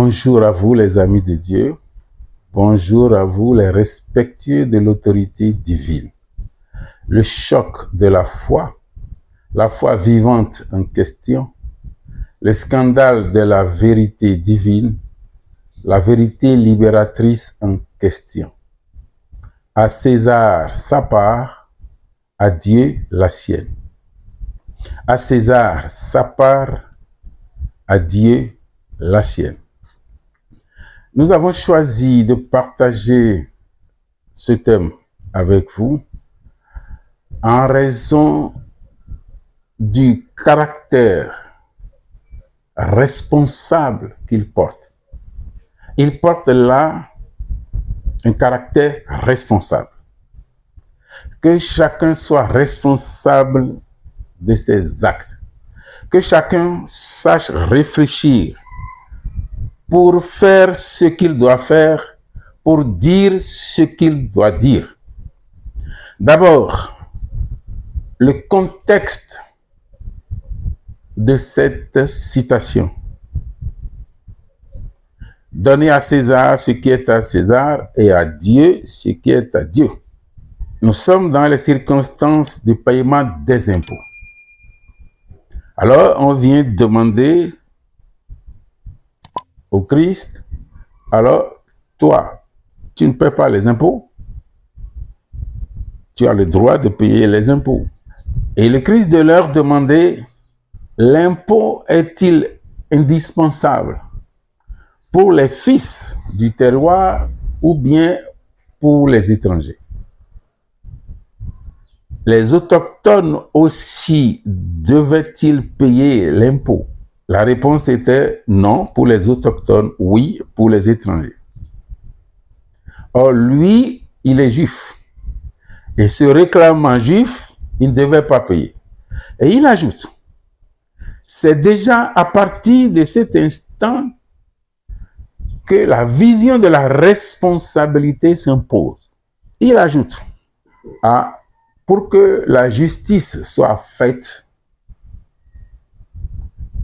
Bonjour à vous les amis de Dieu, bonjour à vous les respectueux de l'autorité divine. Le choc de la foi vivante en question, le scandale de la vérité divine, la vérité libératrice en question. À César sa part, à Dieu la sienne. À César sa part, à Dieu la sienne. Nous avons choisi de partager ce thème avec vous en raison du caractère responsable qu'il porte. Il porte là un caractère responsable. Que chacun soit responsable de ses actes. Que chacun sache réfléchir pour faire ce qu'il doit faire, pour dire ce qu'il doit dire. D'abord, le contexte de cette citation. Donnez à César ce qui est à César et à Dieu ce qui est à Dieu. Nous sommes dans les circonstances du paiement des impôts. Alors, on vient demander au Christ, alors, toi, tu ne paies pas les impôts? Tu as le droit de payer les impôts. Et le Christ de leur demander, l'impôt est-il indispensable pour les fils du terroir ou bien pour les étrangers? Les autochtones aussi devaient-ils payer l'impôt? La réponse était non pour les autochtones, oui pour les étrangers. Or, lui, il est juif. Et se réclamant juif, il ne devait pas payer. Et il ajoute, c'est déjà à partir de cet instant que la vision de la responsabilité s'impose. Il ajoute, pour que la justice soit faite,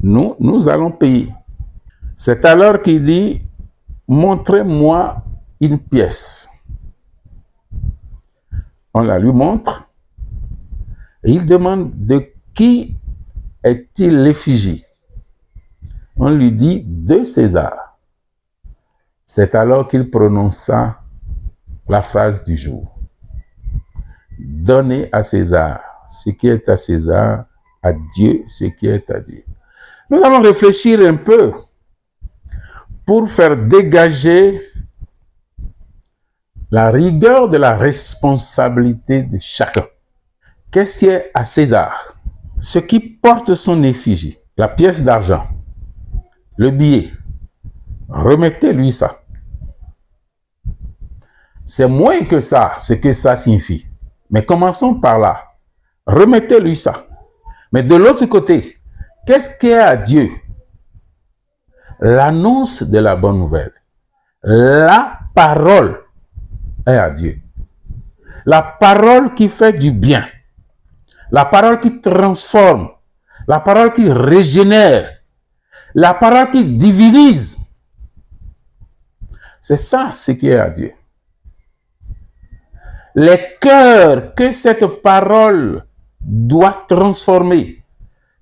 nous allons payer. C'est alors qu'il dit, montrez-moi une pièce. On la lui montre et il demande de qui est-il l'effigie. On lui dit de César. C'est alors qu'il prononça la phrase du jour. Donnez à César ce qui est à César, à Dieu ce qui est à Dieu. Nous allons réfléchir un peu pour faire dégager la rigueur de la responsabilité de chacun. Qu'est-ce qui est à César? Ce qui porte son effigie, la pièce d'argent, le billet, remettez-lui ça. C'est moins que ça, ce que ça signifie. Mais commençons par là. Remettez-lui ça. Mais de l'autre côté, qu'est-ce qui est à Dieu? L'annonce de la bonne nouvelle. La parole est à Dieu. La parole qui fait du bien. La parole qui transforme. La parole qui régénère. La parole qui divinise. C'est ça ce qui est à Dieu. Les cœurs que cette parole doit transformer,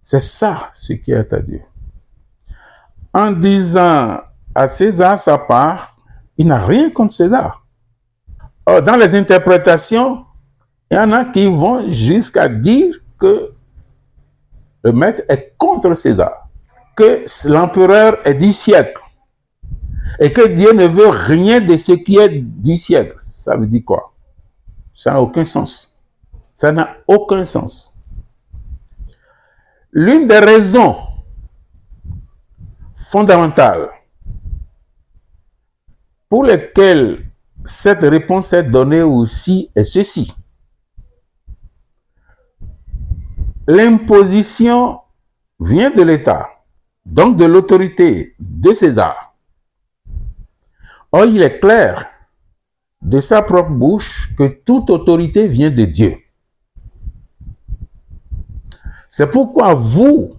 c'est ça ce qui est à Dieu. En disant à César sa part, il n'a rien contre César. Or, dans les interprétations, il y en a qui vont jusqu'à dire que le maître est contre César, que l'empereur est du siècle et que Dieu ne veut rien de ce qui est du siècle. Ça veut dire quoi? Ça n'a aucun sens. Ça n'a aucun sens. L'une des raisons fondamentales pour lesquelles cette réponse est donnée aussi est ceci. L'imposition vient de l'État, donc de l'autorité de César. Or, il est clair de sa propre bouche que toute autorité vient de Dieu. C'est pourquoi vous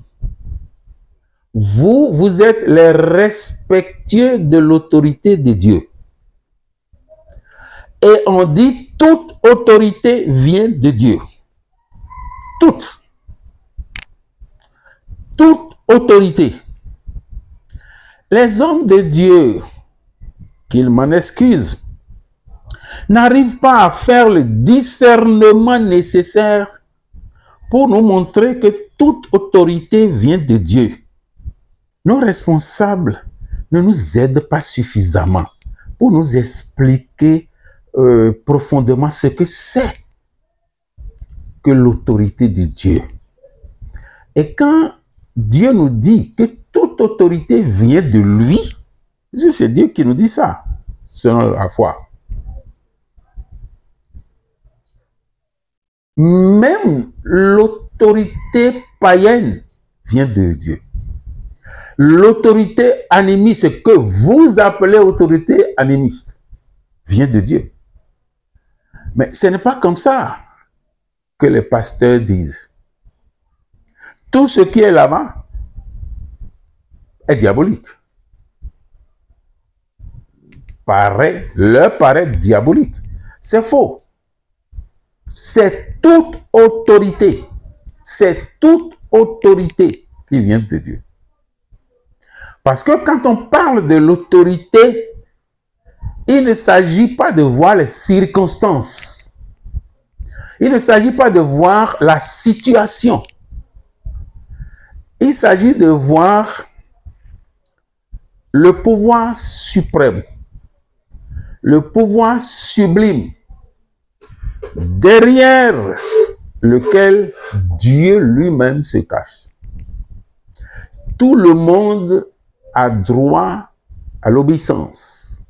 vous êtes les respectueux de l'autorité de Dieu. Et on dit toute autorité vient de Dieu. Toute autorité. Les hommes de Dieu, qu'ils m'en excusent, n'arrivent pas à faire le discernement nécessaire pour nous montrer que toute autorité vient de Dieu. Nos responsables ne nous aident pas suffisamment pour nous expliquer profondément ce que c'est que l'autorité de Dieu. Et quand Dieu nous dit que toute autorité vient de lui, c'est Dieu qui nous dit ça, selon la foi. Même l'autorité païenne vient de Dieu. L'autorité animiste, que vous appelez autorité animiste, vient de Dieu. Mais ce n'est pas comme ça que les pasteurs disent. Tout ce qui est là-bas est diabolique. Leur paraît diabolique. C'est faux. C'est toute autorité. C'est toute autorité qui vient de Dieu. Parce que quand on parle de l'autorité, il ne s'agit pas de voir les circonstances. Il ne s'agit pas de voir la situation. Il s'agit de voir le pouvoir suprême, le pouvoir sublime, derrière lequel Dieu lui-même se cache. Tout le monde a droit à l'obéissance.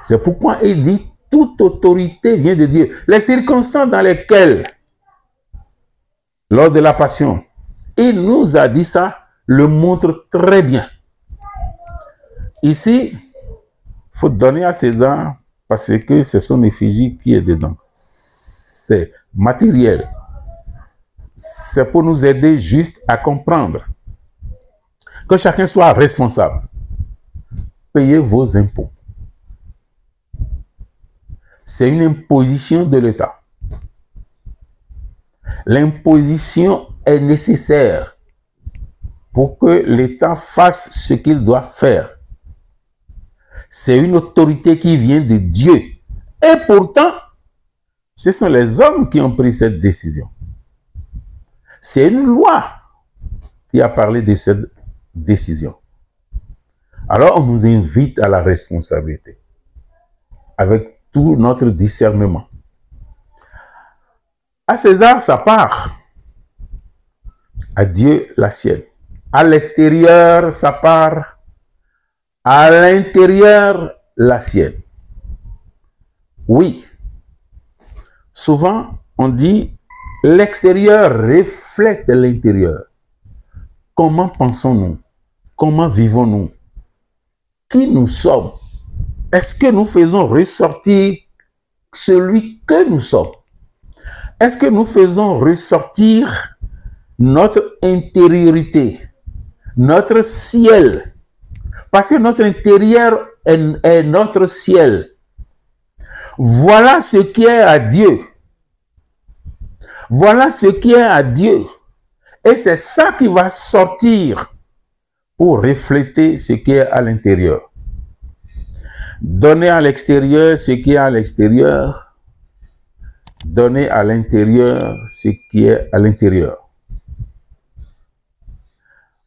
C'est pourquoi il dit toute autorité vient de Dieu. Les circonstances dans lesquelles, lors de la Passion, il nous a dit ça, le montre très bien. Ici, il faut donner à César parce que c'est son effigie qui est dedans. C'est matériel. C'est pour nous aider juste à comprendre. Que chacun soit responsable. Payez vos impôts. C'est une imposition de l'État. L'imposition est nécessaire pour que l'État fasse ce qu'il doit faire. C'est une autorité qui vient de Dieu. Et pourtant, ce sont les hommes qui ont pris cette décision. C'est une loi qui a parlé de cette décision. Alors, on nous invite à la responsabilité. Avec tout notre discernement. À César, sa part. À Dieu, la sienne. À l'extérieur, sa part. À l'intérieur, la sienne. Oui. Souvent, on dit, l'extérieur reflète l'intérieur. Comment pensons-nous? Comment vivons-nous? Qui nous sommes? Est-ce que nous faisons ressortir celui que nous sommes? Est-ce que nous faisons ressortir notre intériorité, notre ciel? Parce que notre intérieur est notre ciel. Voilà ce qui est à Dieu. Voilà ce qui est à Dieu. Et c'est ça qui va sortir pour refléter ce qui est à l'intérieur. Donner à l'extérieur ce qui est à l'extérieur. Donner à l'intérieur ce qui est à l'intérieur.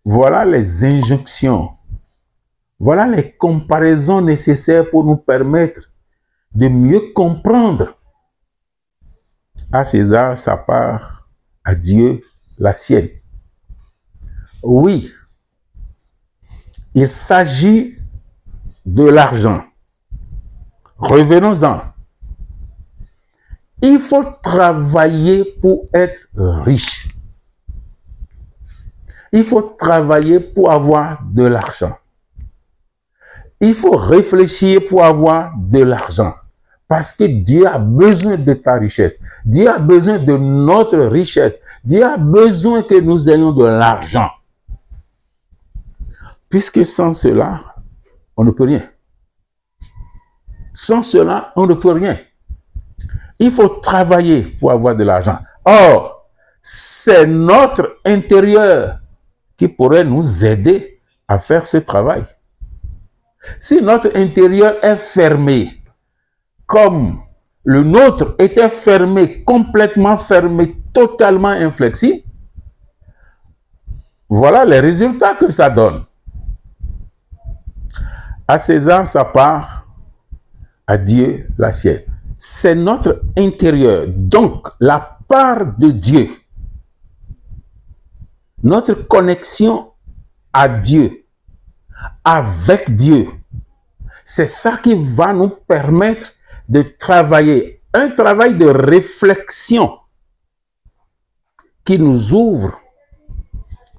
Voilà les injonctions. Voilà les comparaisons nécessaires pour nous permettre de mieux comprendre. À César sa part, à Dieu la sienne. Oui, il s'agit de l'argent. Revenons-en. Il faut travailler pour être riche. Il faut travailler pour avoir de l'argent. Il faut réfléchir pour avoir de l'argent. Parce que Dieu a besoin de ta richesse. Dieu a besoin de notre richesse. Dieu a besoin que nous ayons de l'argent. Puisque sans cela, on ne peut rien. Sans cela, on ne peut rien. Il faut travailler pour avoir de l'argent. Or, c'est notre intérieur qui pourrait nous aider à faire ce travail. Si notre intérieur est fermé, comme le nôtre était fermé, complètement fermé, totalement inflexible, voilà les résultats que ça donne. À César sa part, à Dieu la sienne. C'est notre intérieur, donc la part de Dieu, notre connexion à Dieu, avec Dieu. C'est ça qui va nous permettre de travailler, un travail de réflexion qui nous ouvre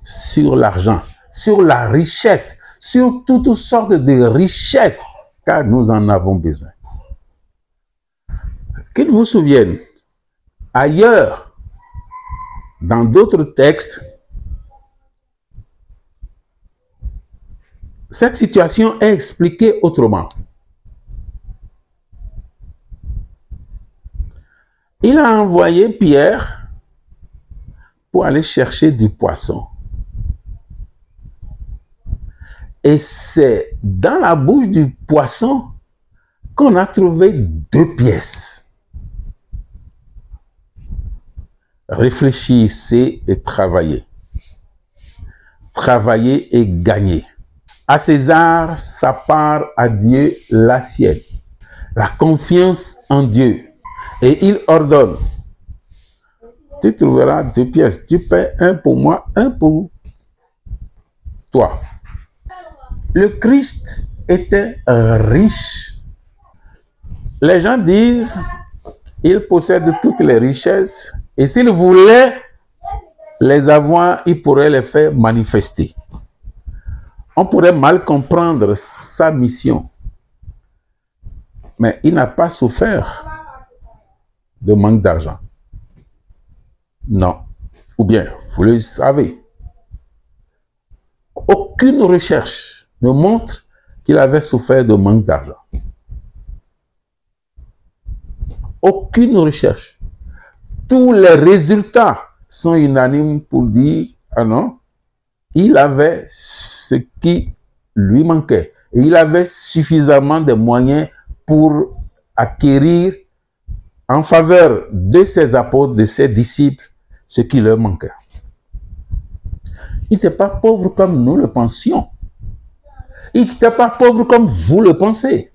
sur l'argent, sur la richesse, sur toutes sortes de richesses, car nous en avons besoin. Qu'il vous souvienne, ailleurs, dans d'autres textes, cette situation est expliquée autrement. Il a envoyé Pierre pour aller chercher du poisson. Et c'est dans la bouche du poisson qu'on a trouvé 2 pièces. Réfléchissez et travaillez. Travaillez et gagnez. À César sa part, à Dieu la sienne. La confiance en Dieu. Et il ordonne. Tu trouveras 2 pièces. Tu paies 1 pour moi, 1 pour toi. Le Christ était riche. Les gens disent, il possède toutes les richesses. Et s'il voulait les avoir, il pourrait les faire manifester. On pourrait mal comprendre sa mission. Mais il n'a pas souffert de manque d'argent. Non. Ou bien, vous le savez, aucune recherche ne montre qu'il avait souffert de manque d'argent. Aucune recherche. Tous les résultats sont unanimes pour dire, ah non, il avait ce qui lui manquait. Et il avait suffisamment de moyens pour acquérir en faveur de ses apôtres, de ses disciples, ce qui leur manquait. Il n'était pas pauvre comme nous le pensions. Il n'était pas pauvre comme vous le pensez.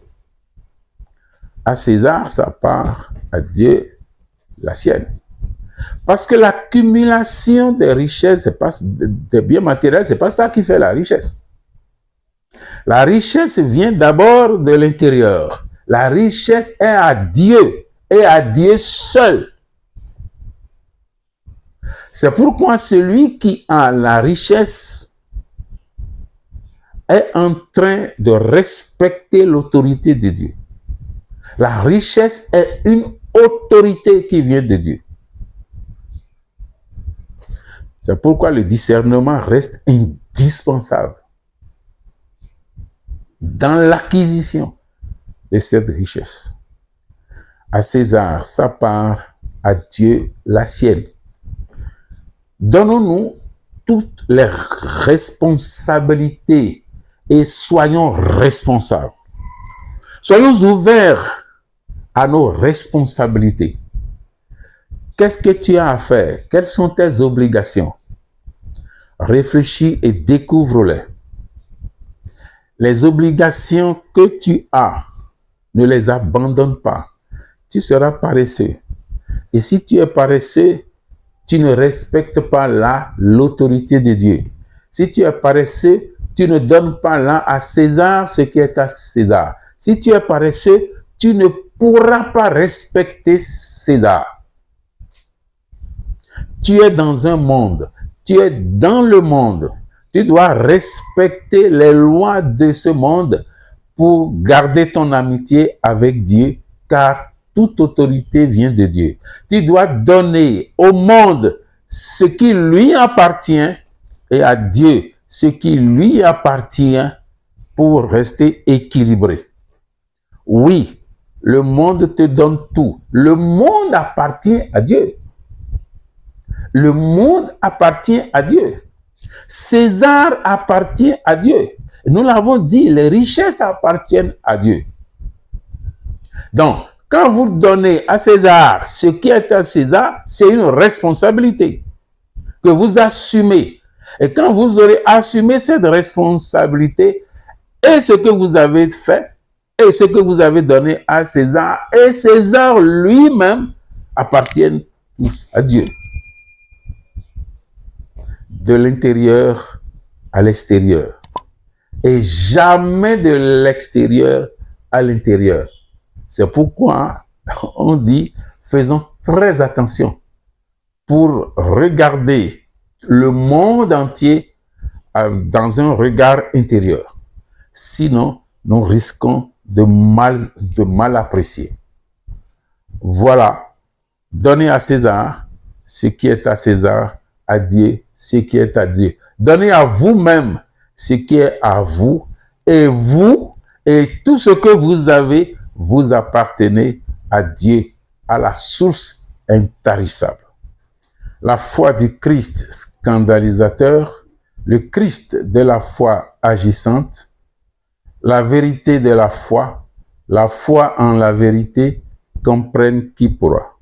À César sa part, à Dieu la sienne. Parce que l'accumulation des richesses, des biens matériels, ce n'est pas ça qui fait la richesse. La richesse vient d'abord de l'intérieur. La richesse est à Dieu et à Dieu seul. C'est pourquoi celui qui a la richesse est en train de respecter l'autorité de Dieu. La richesse est une autorité qui vient de Dieu. C'est pourquoi le discernement reste indispensable dans l'acquisition de cette richesse. À César sa part, à Dieu la sienne. Donnons-nous toutes les responsabilités et soyons responsables. Soyons ouverts à nos responsabilités. Qu'est-ce que tu as à faire? Quelles sont tes obligations? Réfléchis et découvre-les. Les obligations que tu as, ne les abandonne pas. Tu seras paresseux. Et si tu es paresseux, tu ne respectes pas l'autorité de Dieu. Si tu es paresseux, tu ne donnes pas là à César ce qui est à César. Si tu es paresseux, tu ne pourras pas respecter César. Tu es dans un monde, tu es dans le monde. Tu dois respecter les lois de ce monde pour garder ton amitié avec Dieu car toute autorité vient de Dieu. Tu dois donner au monde ce qui lui appartient et à Dieu ce qui lui appartient pour rester équilibré. Oui, le monde te donne tout. Le monde appartient à Dieu. Le monde appartient à Dieu. César appartient à Dieu. Nous l'avons dit, les richesses appartiennent à Dieu. Donc, quand vous donnez à César ce qui est à César, c'est une responsabilité que vous assumez. Et quand vous aurez assumé cette responsabilité, et ce que vous avez fait, et ce que vous avez donné à César, et César lui-même appartiennent tous à Dieu. De l'intérieur à l'extérieur. Et jamais de l'extérieur à l'intérieur. C'est pourquoi on dit, faisons très attention pour regarder le monde entier dans un regard intérieur. Sinon, nous risquons de mal apprécier. Voilà. Donnez à César ce qui est à César, à Dieu ce qui est à Dieu. Donnez à vous-même ce qui est à vous, et tout ce que vous avez, vous appartenez à Dieu, à la source intarissable. La foi du Christ scandalisateur, le Christ de la foi agissante, la vérité de la foi en la vérité, comprenne qui pourra.